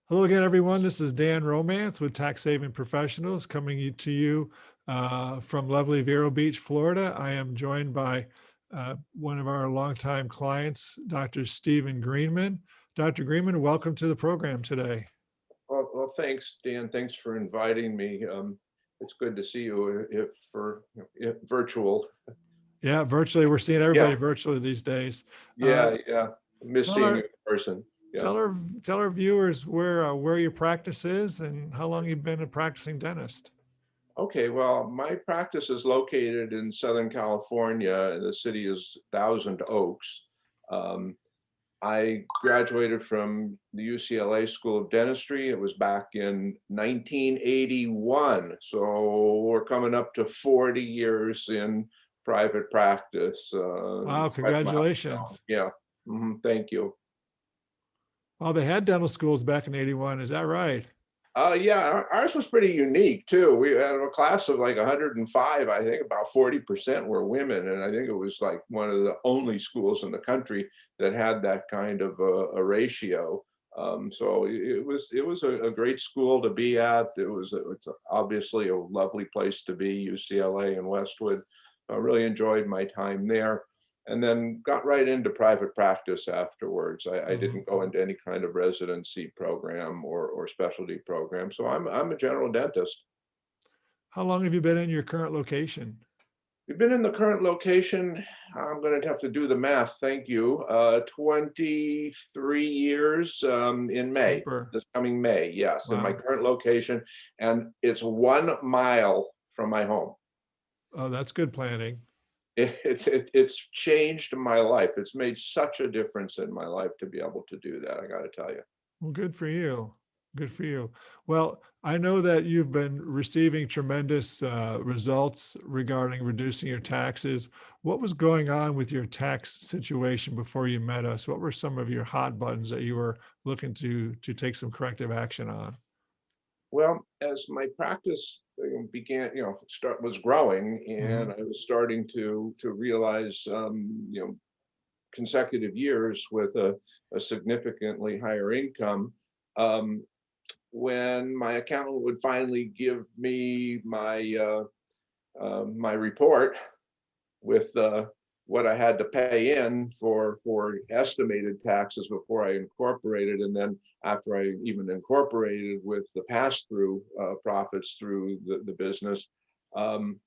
Hello again, everyone. This is Dan Romance with Tax Saving Professionals coming to you from lovely Vero Beach, Florida. I am joined by one of our longtime clients, Dr. Stephen Greenman. Dr. Greenman, welcome to the program today. Well, thanks, Dan. Thanks for inviting me. It's good to see you if for if virtual. Yeah, virtually, we're seeing everybody Yeah, virtually these days. Uh, yeah. Miss tell seeing you our in person. Yeah. tell our tell our viewers where your practice is and how long you've been a practicing dentist. Okay, well, my practice is located in Southern California, and the city is Thousand Oaks. Um, I graduated from the UCLA School of Dentistry. It was back in 1981. So we're coming up to 40 years in private practice. Wow, Quite a milestone. congratulations. Yeah. Thank you. Oh, they had dental schools back in 81. Is that right? Yeah, ours was pretty unique too. We had a class of like 105. I think about 40% were women, and I think it was like one of the only schools in the country that had that kind of a ratio. So it was a great school to be at. It's obviously a lovely place to be, UCLA and Westwood. I really enjoyed my time there and then got right into private practice afterwards. I Mhm. didn't go into any kind of residency program or specialty program. So I'm a general dentist. How long have you been in your current location? We've been in the current location. I'm going to have to do the math. Thank you. 23 years in May, Super. this coming May. Yes, in my Wow. current location. And it's 1 mile from my home. Oh, that's good planning. It's changed my life. It's made such a difference in my life to be able to do that. I got to tell you. Well, good for you. Good for you. Well, I know that you've been receiving tremendous results regarding reducing your taxes. What was going on with your tax situation before you met us? What were some of your hot buttons that you were looking to take some corrective action on? Well, as my practice began, start was growing, and Mhm. I was starting to realize, consecutive years with a significantly higher income. Um, when my accountant would finally give me my report with what I had to pay in for estimated taxes before I incorporated, and then after I even incorporated with the pass through profits through the business. Um,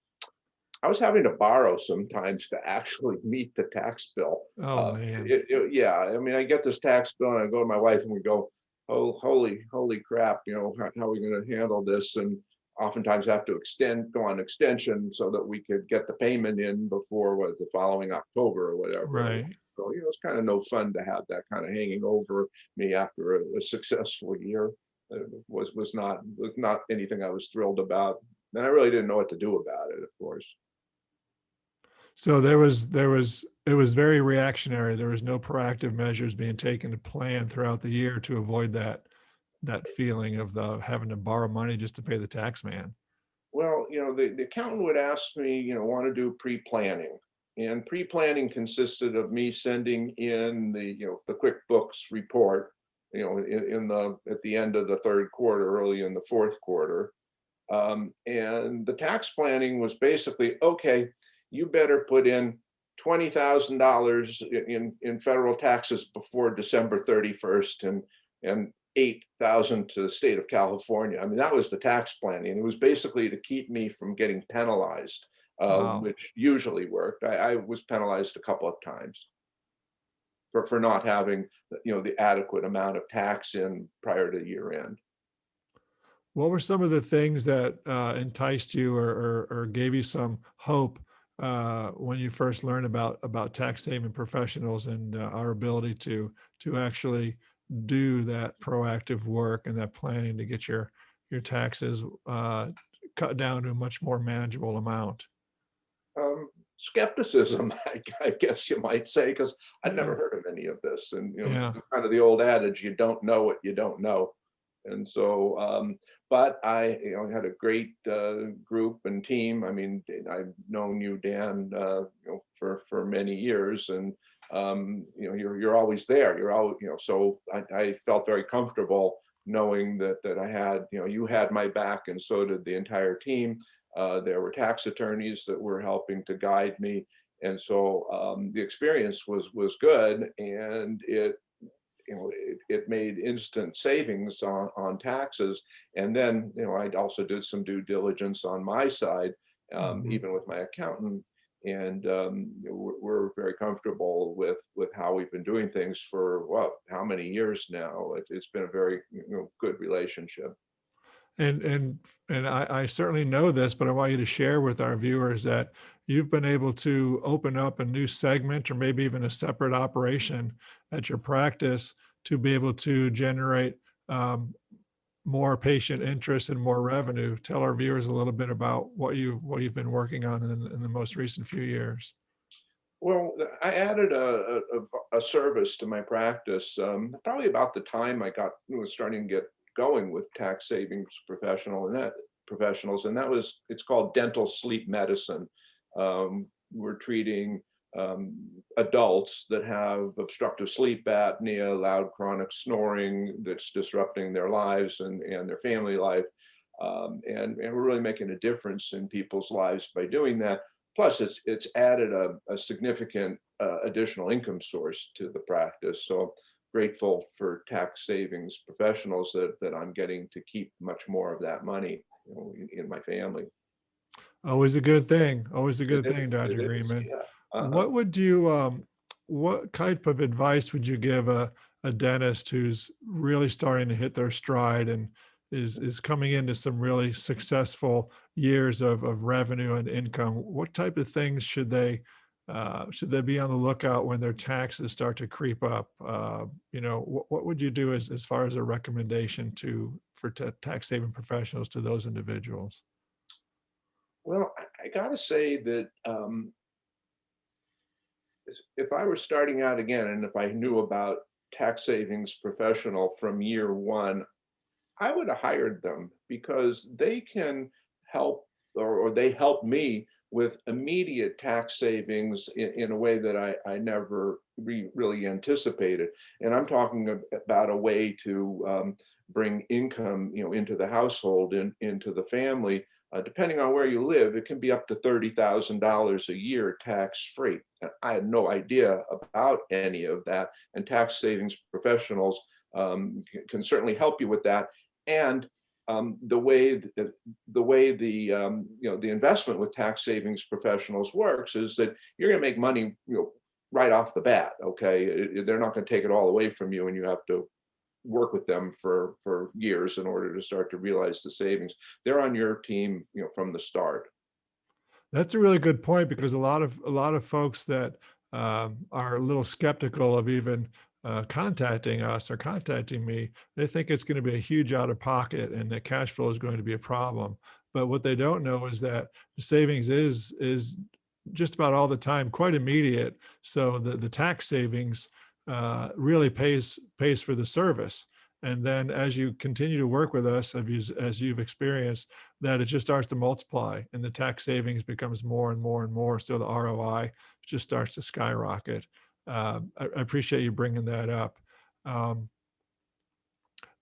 I was having to borrow sometimes to actually meet the tax bill. Oh, man. Yeah, I mean, I get this tax bill and I go to my wife and we go, "Oh, holy crap! How are we going to handle this?" And oftentimes have to go on extension so that we could get the payment in before the following October or whatever. Right. So it's kind of no fun to have that kind of hanging over me after a successful year. It was not anything I was thrilled about, and I really didn't know what to do about it, of course. So it was very reactionary. There was no proactive measures being taken to plan throughout the year to avoid that feeling of the having to borrow money just to pay the tax man. Well, the accountant would ask me, want to do pre-planning. And pre-planning consisted of me sending in the QuickBooks report, at the end of the third quarter, early in the fourth quarter. And the tax planning was basically, okay, you better put in $20,000 in federal taxes before December 31st and 8,000 to the state of California. I mean, that was the tax planning. It was basically to keep me from getting penalized, Wow. which usually worked. I was penalized a couple of times for not having, the adequate amount of tax in prior to year end. What were some of the things that enticed you or gave you some hope when you first learned about tax saving professionals and our ability to actually do that proactive work and that planning to get your taxes cut down to a much more manageable amount? Skepticism, I guess you might say, because I'd never Yeah. heard of any of this. And Yeah. kind of the old adage, you don't know what you don't know. And so, but I, had a great group and team. I mean, I've known you, Dan, for many years, and you're always there. You're always, so I felt very comfortable knowing that I had, you had my back, and so did the entire team. There were tax attorneys that were helping to guide me, and so the experience was good, and it made instant savings on taxes. And then, I also did some due diligence on my side, Mhm. even with my accountant. And we're very comfortable with how we've been doing things for what, how many years now. It's been a very good relationship. And I certainly know this, but I want you to share with our viewers that you've been able to open up a new segment or maybe even a separate operation at your practice to be able to generate um, more patient interest and more revenue. Tell our viewers a little bit about what you've been working on in the most recent few years. Well, I added a service to my practice, probably about the time I was starting to get going with tax savings professionals, and that was, it's called dental sleep medicine. We're treating adults that have obstructive sleep apnea, loud chronic snoring that's disrupting their lives and their family life. And we're really making a difference in people's lives by doing that. Plus, it's added a significant additional income source to the practice. So grateful for tax savings professionals that I'm getting to keep much more of that money, in my family. Always a good thing. Always a It good is. thing, Dr. It is. Greenman. Yeah. Uh-huh. What would you what type of advice would you give a dentist who's really starting to hit their stride and is coming into some really successful years of revenue and income? What type of things should they be on the lookout when their taxes start to creep up? What would you do as far as a recommendation for tax saving professionals to those individuals? Well, I gotta say that if I were starting out again, and if I knew about tax savings professional from year one, I would have hired them because they can help, or they help me with immediate tax savings in a way that I never really anticipated. And I'm talking about a way to bring income, into the household and into the family. Depending on where you live, it can be up to $30,000 a year tax free. And I had no idea about any of that. And tax savings professionals can certainly help you with that. And the way the investment with tax savings professionals works is that you're going to make money, right off the bat. Okay, they're not going to take it all away from you, and you have to work with them for years in order to start to realize the savings. They're on your team, from the start. That's a really good point because a lot of folks that are a little skeptical of even contacting us or contacting me, they think it's going to be a huge out of pocket and the cash flow is going to be a problem. But what they don't know is that the savings is just about all the time quite immediate. So the tax savings really pays for the service. And then as you continue to work with us, as you've experienced, that it just starts to multiply and the tax savings becomes more and more and more. So the ROI just starts to skyrocket. I appreciate you bringing that up. Um,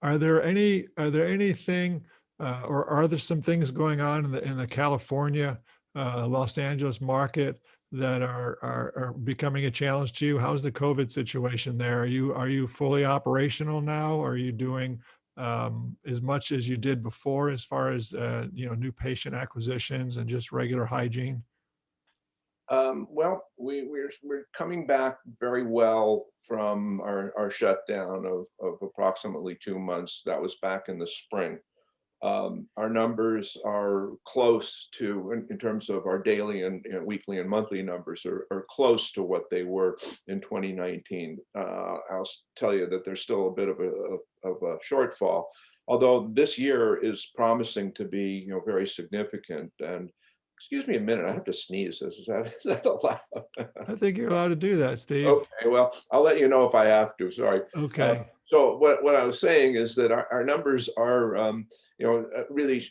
are there anything, or are there some things going on in the California, Los Angeles market that are becoming a challenge to you? How's the COVID situation there? Are you fully operational now? Are you doing as much as you did before as far as new patient acquisitions and just regular hygiene? Well, we're coming back very well from our shutdown of approximately 2 months. That was back in the spring. Our numbers are close to, in terms of our daily and weekly and monthly numbers, are close to what they were in 2019. I'll tell you that there's still a bit of a shortfall, although this year is promising to be, very significant. And excuse me a minute, I have to sneeze. Is that allowed? I think you're allowed to do that, Steve. Okay, well, I'll let you know if I have to, sorry. Okay. So what I was saying is that our numbers are, really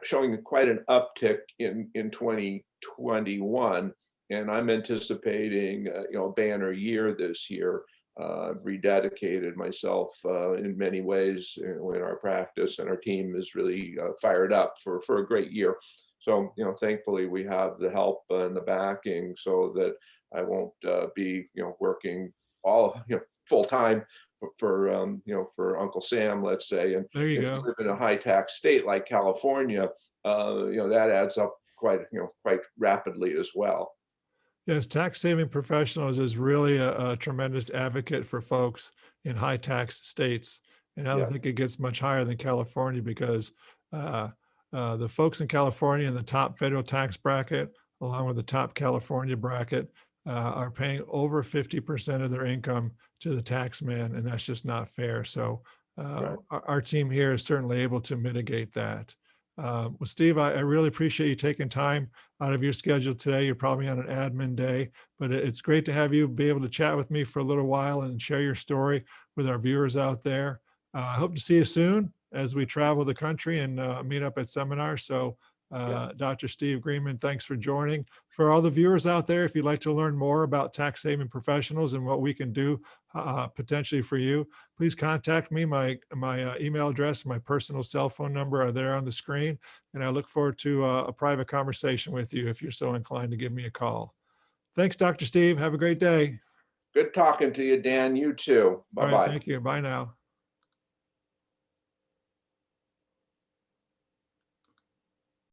showing quite an uptick in 2021, and I'm anticipating, a banner year this year. rededicated myself in many ways in our practice, and our team is really fired up for a great year. So, thankfully we have the help and the backing so that I won't be, working all, full time for Uncle Sam, let's say. And There you if you go. live in a high tax state like California, that adds up quite rapidly as well. Yes, tax saving professionals is really a tremendous advocate for folks in high tax states. And I don't Yeah, think it gets much higher than California because uh, the folks in California in the top federal tax bracket, along with the top California bracket, are paying over 50% of their income to the tax man, and that's just not fair. So right. our team here is certainly able to mitigate that. Well, Steve, I really appreciate you taking time out of your schedule today. You're probably on an admin day, but it's great to have you be able to chat with me for a little while and share your story with our viewers out there. I hope to see you soon as we travel the country and meet up at seminars. So, Yeah, Dr. Steve Greenman, thanks for joining. For all the viewers out there, if you'd like to learn more about tax saving professionals and what we can do potentially for you, please contact me. My email address, my personal cell phone number are there on the screen. And I look forward to a private conversation with you if you're so inclined to give me a call. Thanks, Dr. Steve. Have a great day. good talking to you, Dan. You too. Bye All right. bye. Thank you. Bye now.